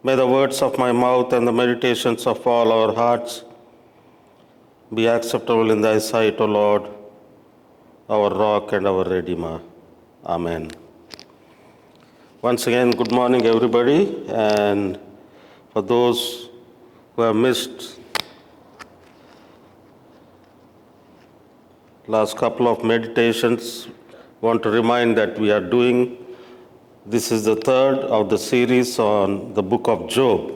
May the words of my mouth and the meditations of all our hearts be acceptable in thy sight, O Lord, our rock and our redeemer. Amen. Once again, good morning, everybody. And for those who have missed last couple of meditations, want to remind that we are doing, this is the third of the series on the book of Job.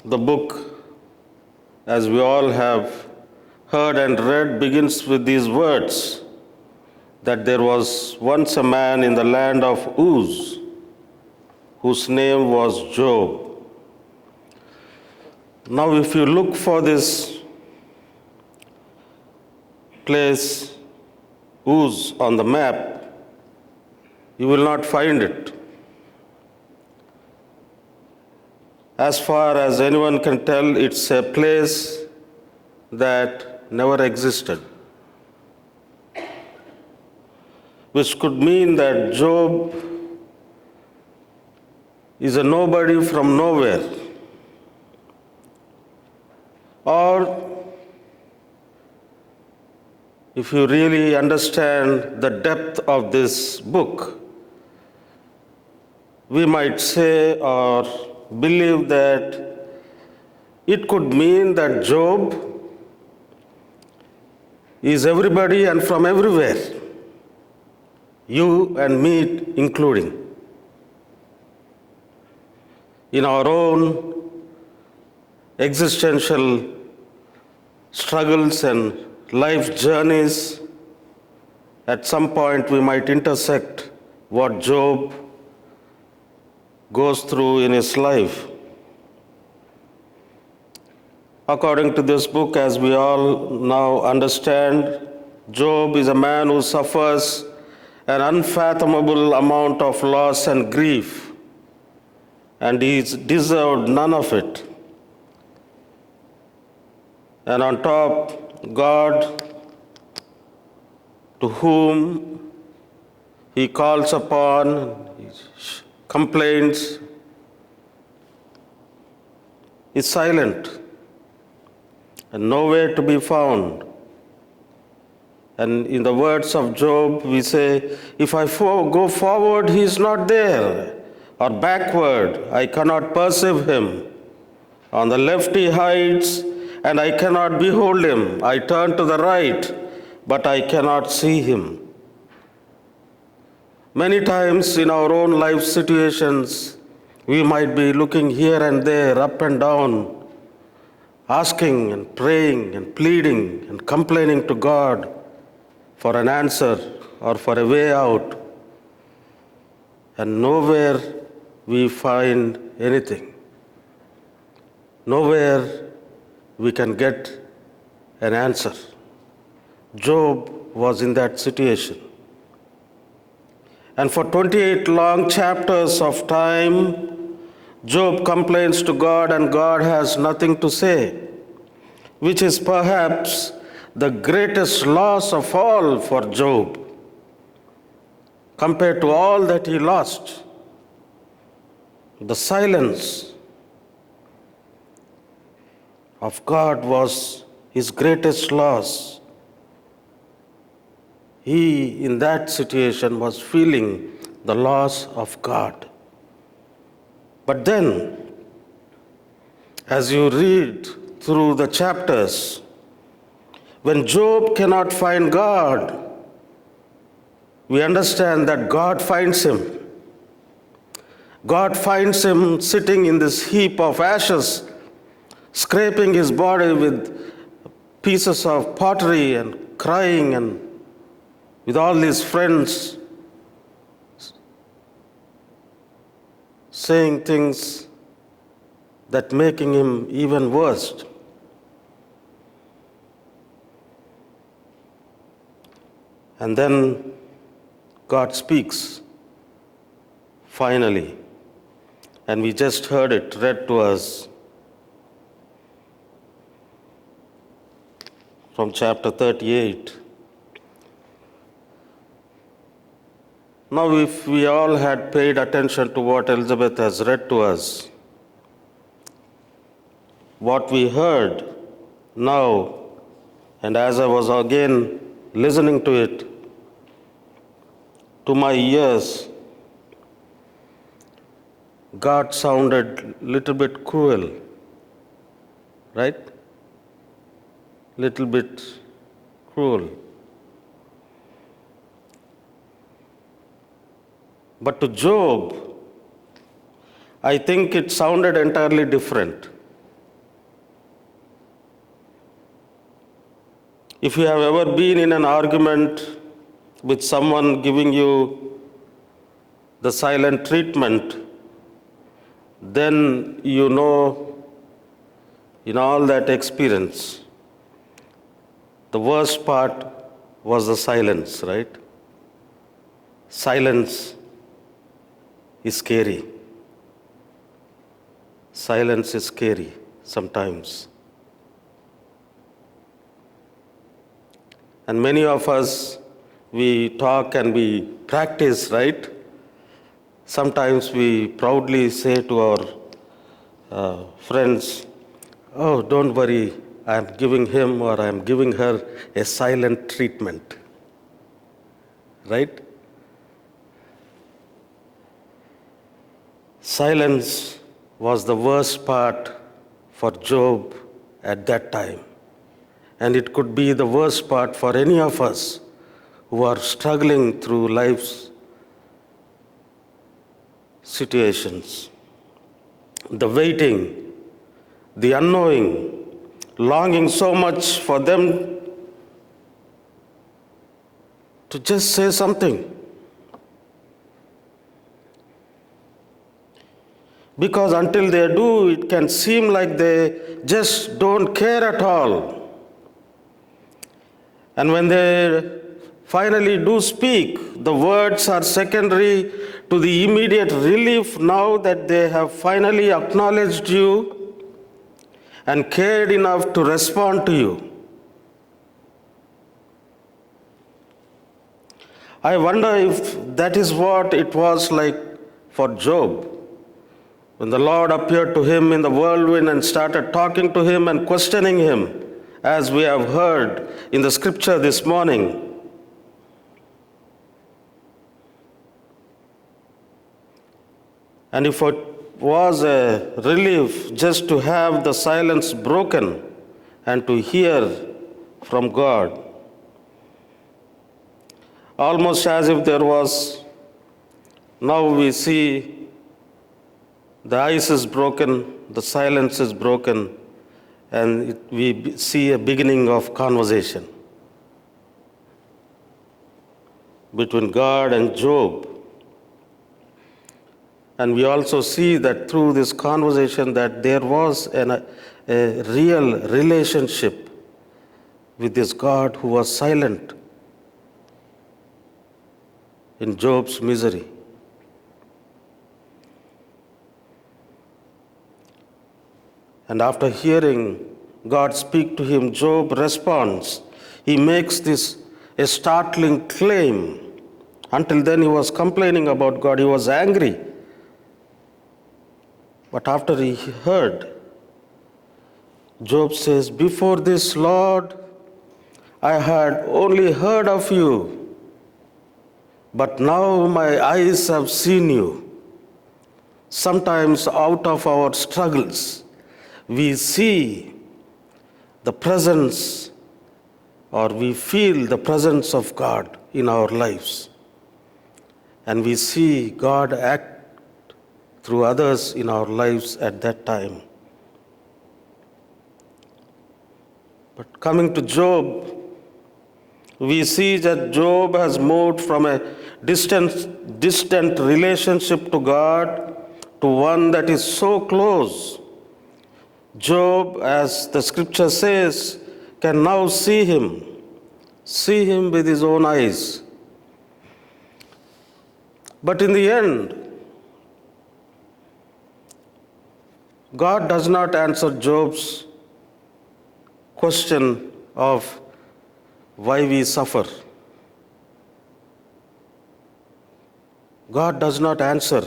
The book, as we all have heard and read, begins with these words, that there was once a man in the land of Uz, whose name was Job. Now, if you look for this place, Uz, on the map, you will not find it. As far as anyone can tell, it's a place that never existed, which could mean that Job is a nobody from nowhere. Or, if you really understand the depth of this book, we might say or believe that it could mean that Job is everybody and from everywhere, you and me including. In our own existential struggles and life journeys, at some point we might intersect what Job goes through in his life. According to this book, as we all now understand, Job is a man who suffers an unfathomable amount of loss and grief, and he's deserved none of it. And on top, God, to whom he calls upon, complains, is silent and nowhere to be found. And in the words of Job, we say, if I go forward, he is not there, or backward, I cannot perceive him. On the left he hides, and I cannot behold him. I turn to the right, but I cannot see him. Many times in our own life situations, we might be looking here and there, up and down, asking and praying and pleading and complaining to God for an answer or for a way out, and nowhere we find anything. Nowhere we can get an answer. Job was in that situation. And for 28 long chapters of time, Job complains to God and God has nothing to say, which is perhaps the greatest loss of all for Job. Compared to all that he lost, the silence of God was his greatest loss. He, in that situation, was feeling the loss of God. But then, as you read through the chapters, when Job cannot find God, we understand that God finds him. God finds him sitting in this heap of ashes, scraping his body with pieces of pottery and crying, and with all his friends saying things that making him even worse. And then God speaks, finally. And we just heard it read to us from chapter 38. Now, if we all had paid attention to what Elizabeth has read to us, what we heard now, and as I was again listening to it, to my ears, God sounded little bit cruel, right? Little bit cruel. But to Job, I think it sounded entirely different. If you have ever been in an argument with someone giving you the silent treatment, then you know in all that experience, the worst part was the silence, right? Silence is scary. Silence is scary sometimes. And many of us, we talk and we practice, right? Sometimes we proudly say to our friends, oh, don't worry, I'm giving him or I'm giving her a silent treatment, right? Silence was the worst part for Job at that time. And it could be the worst part for any of us who are struggling through life's situations. The waiting, the unknowing, longing so much for them to just say something. Because until they do, it can seem like they just don't care at all. And when they finally do speak, the words are secondary to the immediate relief now that they have finally acknowledged you and cared enough to respond to you. I wonder if that is what it was like for Job. When the Lord appeared to him in the whirlwind and started talking to him and questioning him, as we have heard in the scripture this morning. And if it was a relief just to have the silence broken and to hear from God, almost as if there was, now we see the ice is broken, the silence is broken, and we see a beginning of conversation between God and Job. And we also see that through this conversation that there was a real relationship with this God who was silent in Job's misery. And after hearing God speak to him, Job responds. He makes this a startling claim. Until then he was complaining about God, he was angry. But after he heard, Job says, before this, Lord, I had only heard of you, but now my eyes have seen you. Sometimes out of our struggles, we see the presence or we feel the presence of God in our lives. And we see God act through others in our lives at that time. But coming to Job, we see that Job has moved from a distant relationship to God to one that is so close. Job, as the scripture says, can now see him with his own eyes. But in the end, God does not answer Job's question of why we suffer. God does not answer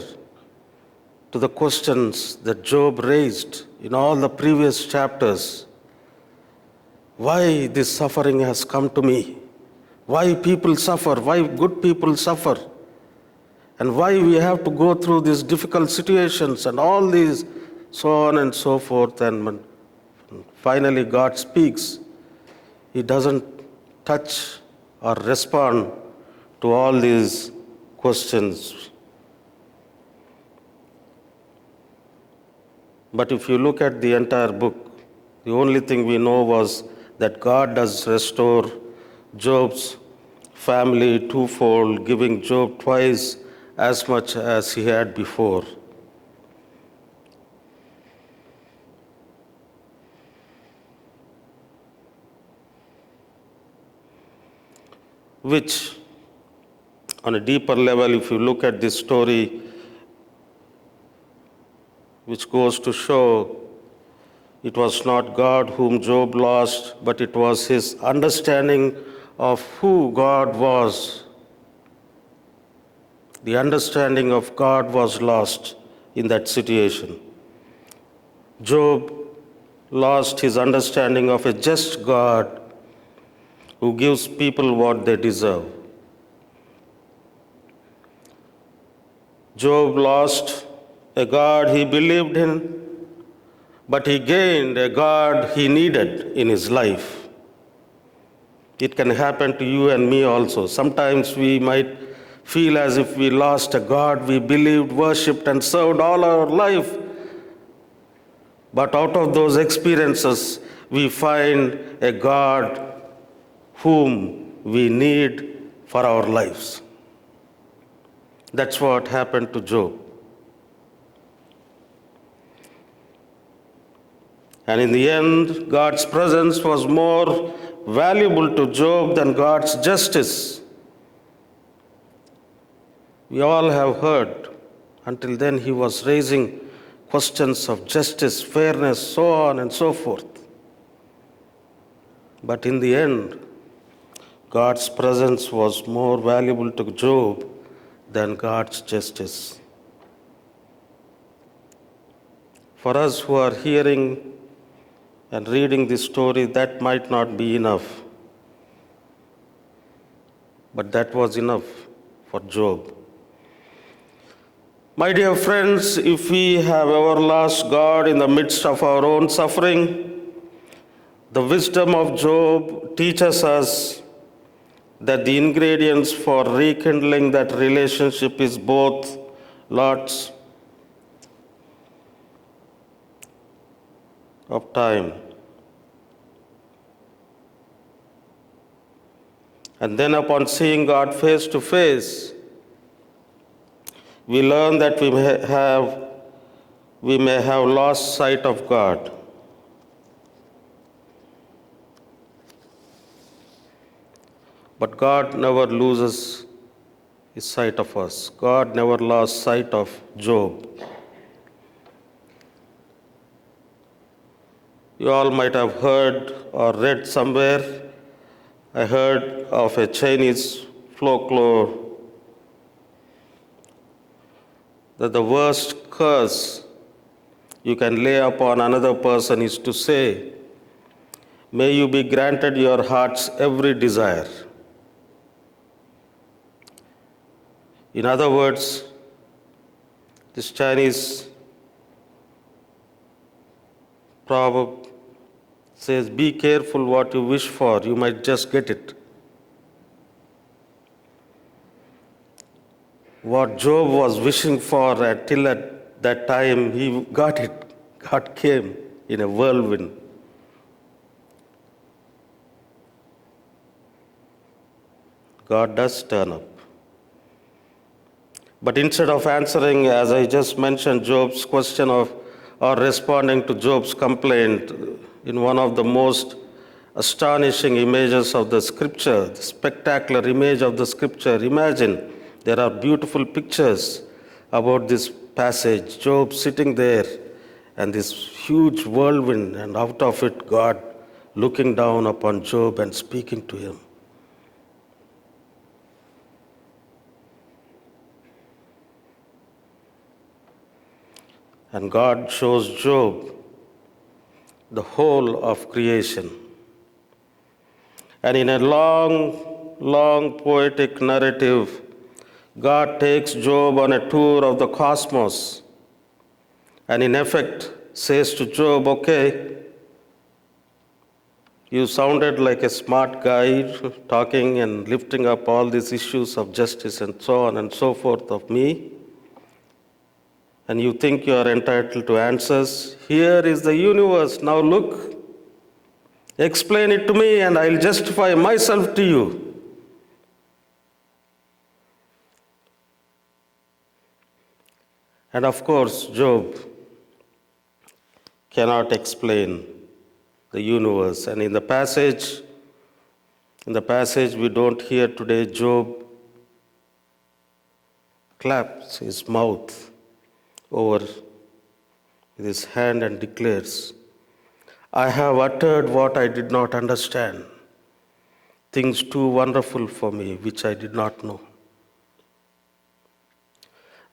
to the questions that Job raised in all the previous chapters. Why this suffering has come to me? Why people suffer? Why good people suffer? And why we have to go through these difficult situations and all these, so on and so forth. And when finally God speaks, He doesn't touch or respond to all these questions. But if you look at the entire book, the only thing we know was that God does restore Job's family twofold, giving Job twice as much as he had before. Which, on a deeper level, if you look at this story, which goes to show it was not God whom Job lost, but it was his understanding of who God was. The understanding of God was lost in that situation. Job lost his understanding of a just God who gives people what they deserve. Job lost a God he believed in, but he gained a God he needed in his life. It can happen to you and me also. Sometimes we might feel as if we lost a God we believed, worshipped, and served all our life. But out of those experiences, we find a God whom we need for our lives. That's what happened to Job. And in the end, God's presence was more valuable to Job than God's justice. We all have heard, until then he was raising questions of justice, fairness, so on and so forth. But in the end, God's presence was more valuable to Job than God's justice. For us who are hearing and reading this story, that might not be enough. But that was enough for Job. My dear friends, if we have ever lost God in the midst of our own suffering, the wisdom of Job teaches us that the ingredients for rekindling that relationship is both lots of time. And then upon seeing God face to face, we learn that we may have lost sight of God. But God never loses his sight of us. God never lost sight of Job. You all might have heard or read somewhere, I heard of a Chinese folklore that the worst curse you can lay upon another person is to say, "May you be granted your heart's every desire." In other words, this Chinese proverb says, "Be careful what you wish for, you might just get it." What Job was wishing for until at that time, he got it. God came in a whirlwind. God does turn up. But instead of answering, as I just mentioned, Job's question or responding to Job's complaint in one of the most astonishing images of the scripture, the spectacular image of the scripture, imagine there are beautiful pictures about this passage. Job sitting there and this huge whirlwind, and out of it, God looking down upon Job and speaking to him. And God shows Job the whole of creation. And in a long, long poetic narrative, God takes Job on a tour of the cosmos and in effect says to Job, okay, you sounded like a smart guy talking and lifting up all these issues of justice and so on and so forth of me, and you think you are entitled to answers. Here is the universe. Now look, explain it to me and I'll justify myself to you. And of course, Job cannot explain the universe. And in the passage we don't hear today, Job claps his mouth over with his hand and declares, I have uttered what I did not understand, things too wonderful for me which I did not know.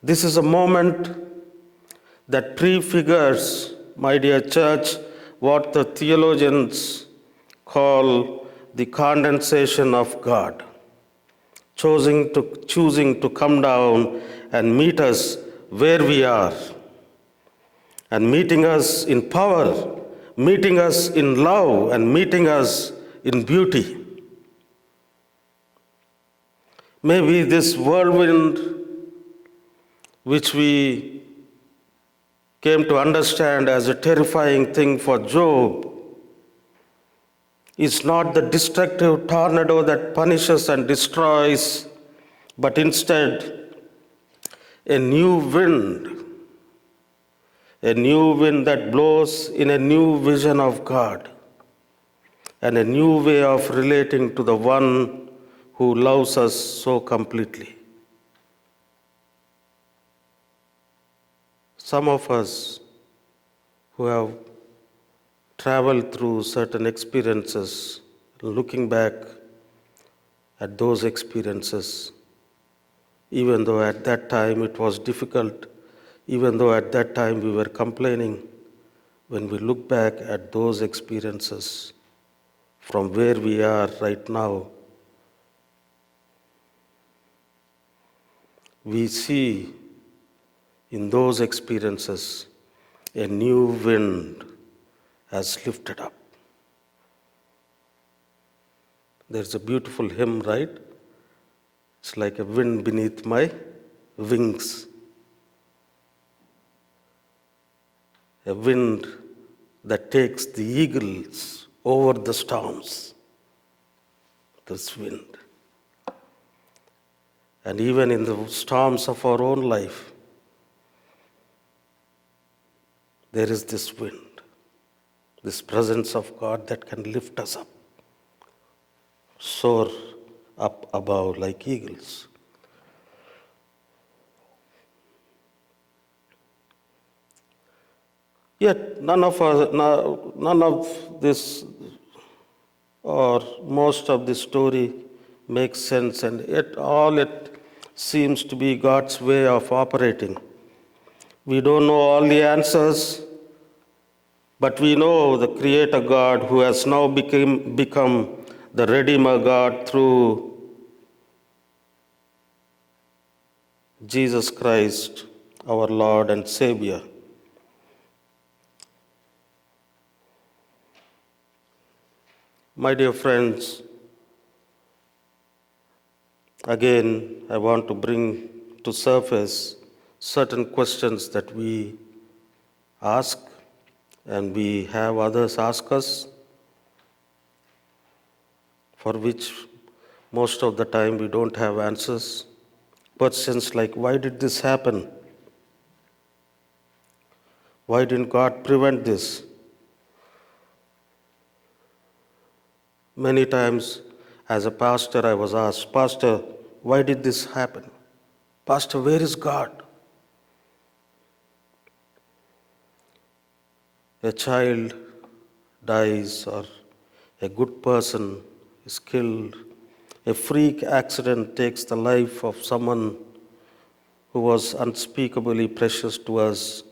This is a moment that prefigures, my dear church, what the theologians call the condensation of God, choosing to come down and meet us where we are, and meeting us in power, meeting us in love, and meeting us in beauty. Maybe this whirlwind, which we came to understand as a terrifying thing for Job, is not the destructive tornado that punishes and destroys, but instead a new wind that blows in a new vision of God and a new way of relating to the one who loves us so completely. Some of us who have traveled through certain experiences, looking back at those experiences, even though at that time it was difficult, even though at that time we were complaining, when we look back at those experiences from where we are right now, we see in those experiences a new wind has lifted up. There's a beautiful hymn, right? It's like a wind beneath my wings. A wind that takes the eagles over the storms. This wind. And even in the storms of our own life, there is this wind, this presence of God that can lift us up, soar up above like eagles. Yet none of this or most of the story makes sense, and yet all it seems to be God's way of operating. We don't know all the answers, but we know the Creator God who has now become the Redeemer God through Jesus Christ, our Lord and Savior. My dear friends, again, I want to bring to surface certain questions that we ask and we have others ask us, for which most of the time we don't have answers. Questions like, why did this happen? Why didn't God prevent this? Many times as a pastor I was asked, Pastor, why did this happen? Pastor, where is God? A child dies or a good person is killed. A freak accident takes the life of someone who was unspeakably precious to us.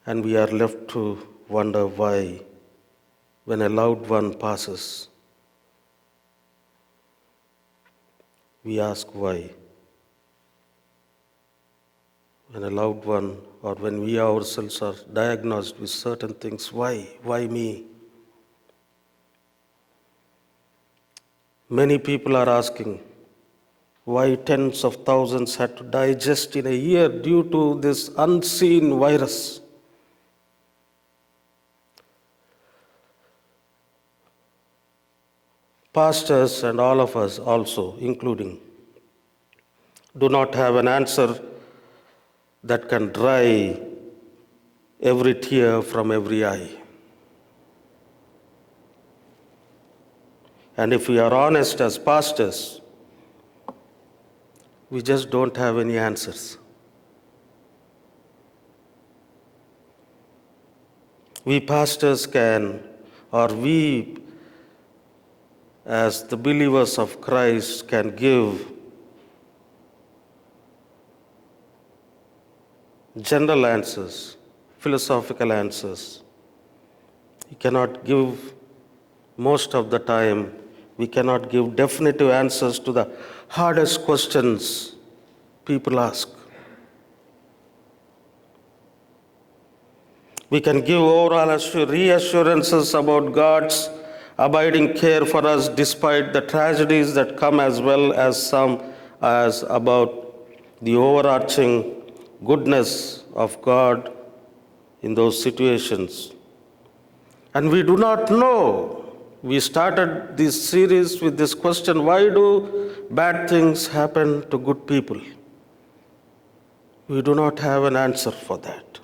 and we are left to wonder why, when a loved one passes, we ask why. When a loved one or when we ourselves are diagnosed with certain things, why? Why me? Many people are asking why tens of thousands had to die just in a year due to this unseen virus. Pastors and all of us also, including, do not have an answer that can dry every tear from every eye. And if we are honest as pastors, we just don't have any answers. We pastors can, or we as the believers of Christ can give general answers, philosophical answers. We cannot give, most of the time, we cannot give definitive answers to the hardest questions people ask. We can give overall reassurances about God's abiding care for us despite the tragedies that come, as well as some as about the overarching goodness of God in those situations. And we do not know. We started this series with this question, why do bad things happen to good people? We do not have an answer for that.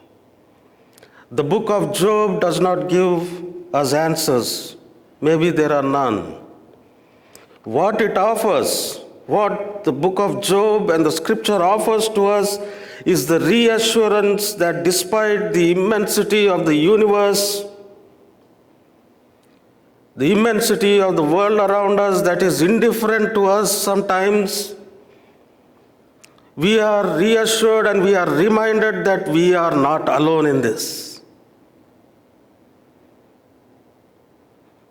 The book of Job does not give us answers. Maybe there are none. What it offers, what the book of Job and the scripture offers to us is the reassurance that despite the immensity of the universe, the immensity of the world around us that is indifferent to us sometimes, we are reassured and we are reminded that we are not alone in this.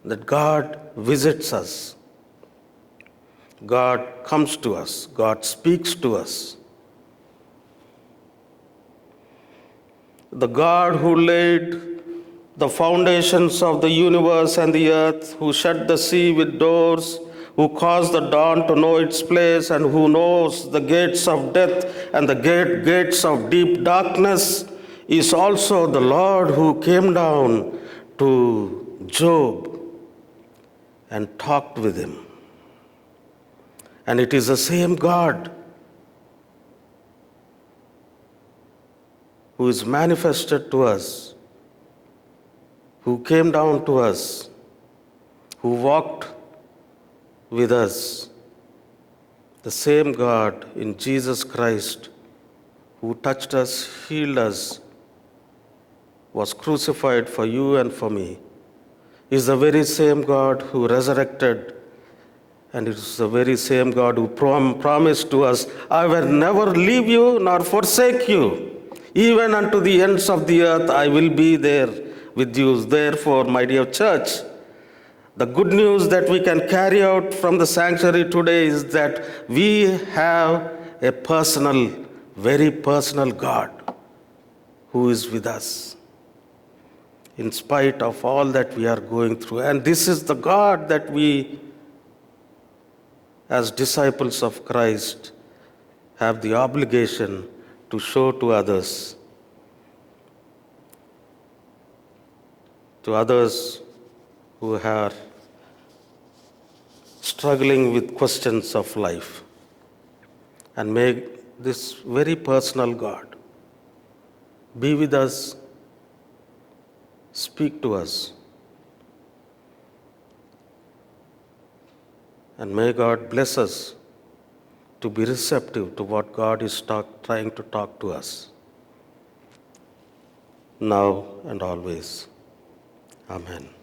That God visits us. God comes to us. God speaks to us. The God who laid the foundations of the universe and the earth, who shut the sea with doors, who caused the dawn to know its place, and who knows the gates of death and the gates of deep darkness, is also the Lord who came down to Job and talked with him. And it is the same God who is manifested to us, who came down to us, who walked with us, the same God in Jesus Christ who touched us, healed us, was crucified for you and for me, is the very same God who resurrected, and it is the very same God who promised to us, I will never leave you nor forsake you. Even unto the ends of the earth I will be there with you. Therefore, my dear church, the good news that we can carry out from the sanctuary today is that we have a personal, very personal God who is with us in spite of all that we are going through. And this is the God that we, as disciples of Christ, have the obligation to show to others who are struggling with questions of life. And may this very personal God be with us, speak to us, and may God bless us to be receptive to what God is trying to talk to us, now and always. Amen.